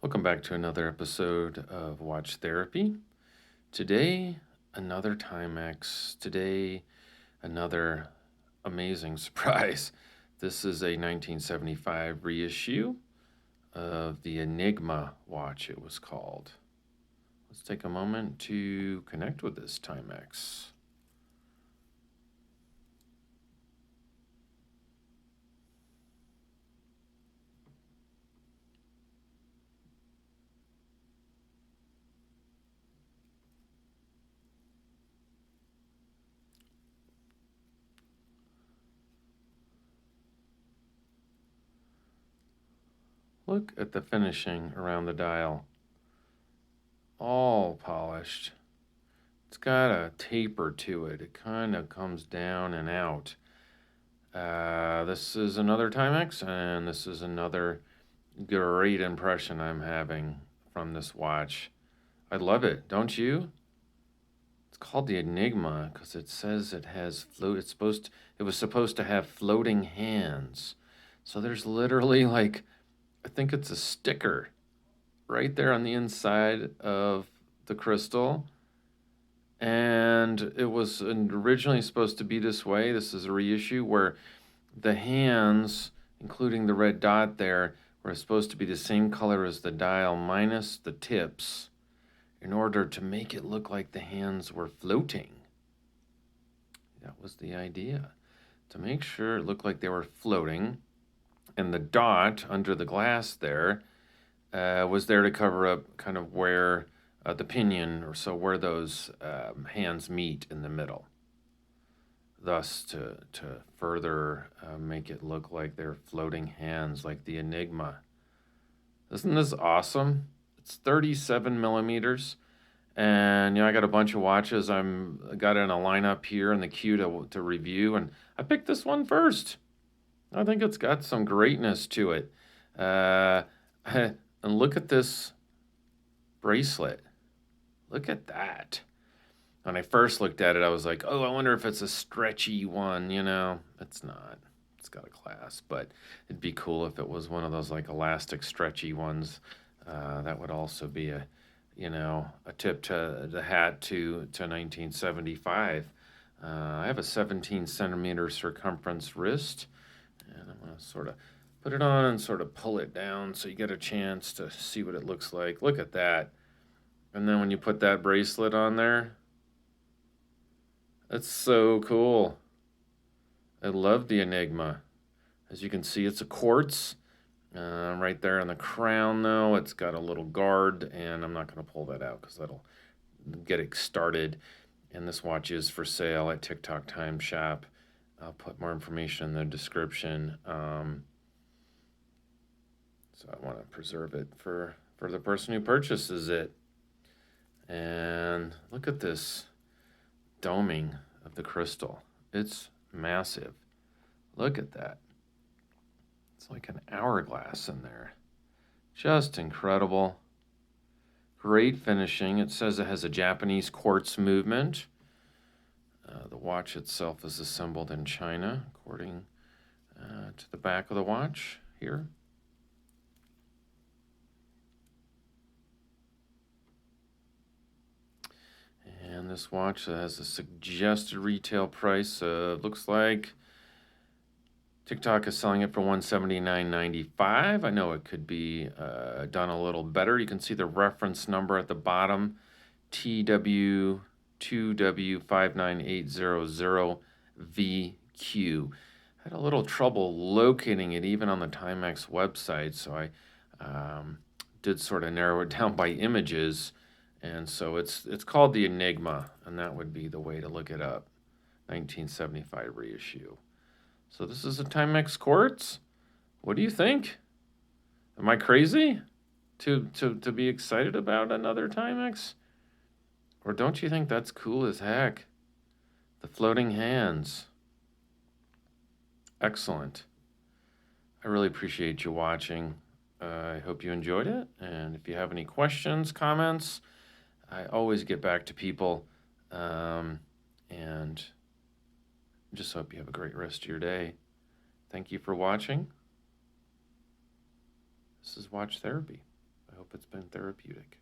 Welcome back to another episode of Watch Therapy. Today, another Timex. Today, another amazing surprise. This is a 1975 reissue of the Enigma watch, it was called. Let's take a moment to connect with this Timex. Look at the finishing around the dial. All polished. It's got a taper to it. It kind of comes down and out. This is another Timex, and this is another great impression I'm having from this watch. I love it, don't you? It's called the Enigma because it says it has it was supposed to have floating hands. So there's literally I think it's a sticker right there on the inside of the crystal. And it was originally supposed to be this way. This is a reissue where the hands, including the red dot there, were supposed to be the same color as the dial minus the tips in order to make it look like the hands were floating. That was the idea, to make sure it looked like they were floating. And the dot under the glass there was there to cover up kind of where the pinion, or so where those hands meet in the middle. Thus, to further make it look like they're floating hands, like the Enigma. Isn't this awesome? It's 37 millimeters, and I got a bunch of watches. I got in a lineup here in the queue to review, and I picked this one first. I think it's got some greatness to it. And look at this bracelet. Look at that. When I first looked at it, I was like, oh, I wonder if it's a stretchy one. It's not. It's got a clasp, but it'd be cool if it was one of those elastic stretchy ones. That would also be a tip to the hat to 1975. I have a 17 centimeter circumference wrist, and I'm going to sort of put it on and sort of pull it down so you get a chance to see what it looks like. Look at that. And then when you put that bracelet on there, that's so cool. I love the Enigma. As you can see, it's a quartz. Right there in the crown, though, it's got a little guard, and I'm not going to pull that out because that'll get it started. And this watch is for sale at TikTok Time Shop. I'll put more information in the description. So I want to preserve it for the person who purchases it. And look at this doming of the crystal. It's massive. Look at that. It's like an hourglass in there. Just incredible. Great finishing. It says it has a Japanese quartz movement. The watch itself is assembled in China, according to the back of the watch here. And this watch has a suggested retail price. Looks like TikTok is selling it for $179.95. I know it could be done a little better. You can see the reference number at the bottom, TW2W59800VQ. I had a little trouble locating it even on the Timex website, so I did sort of narrow it down by images. And so it's called the Enigma, and that would be the way to look it up. 1975 reissue. So this is a Timex quartz. What do you think? Am I crazy to be excited about another Timex? Or don't you think that's cool as heck? The floating hands. Excellent. I really appreciate you watching. I hope you enjoyed it. And if you have any questions, comments, I always get back to people. And just hope you have a great rest of your day. Thank you for watching. This is Watch Therapy. I hope it's been therapeutic.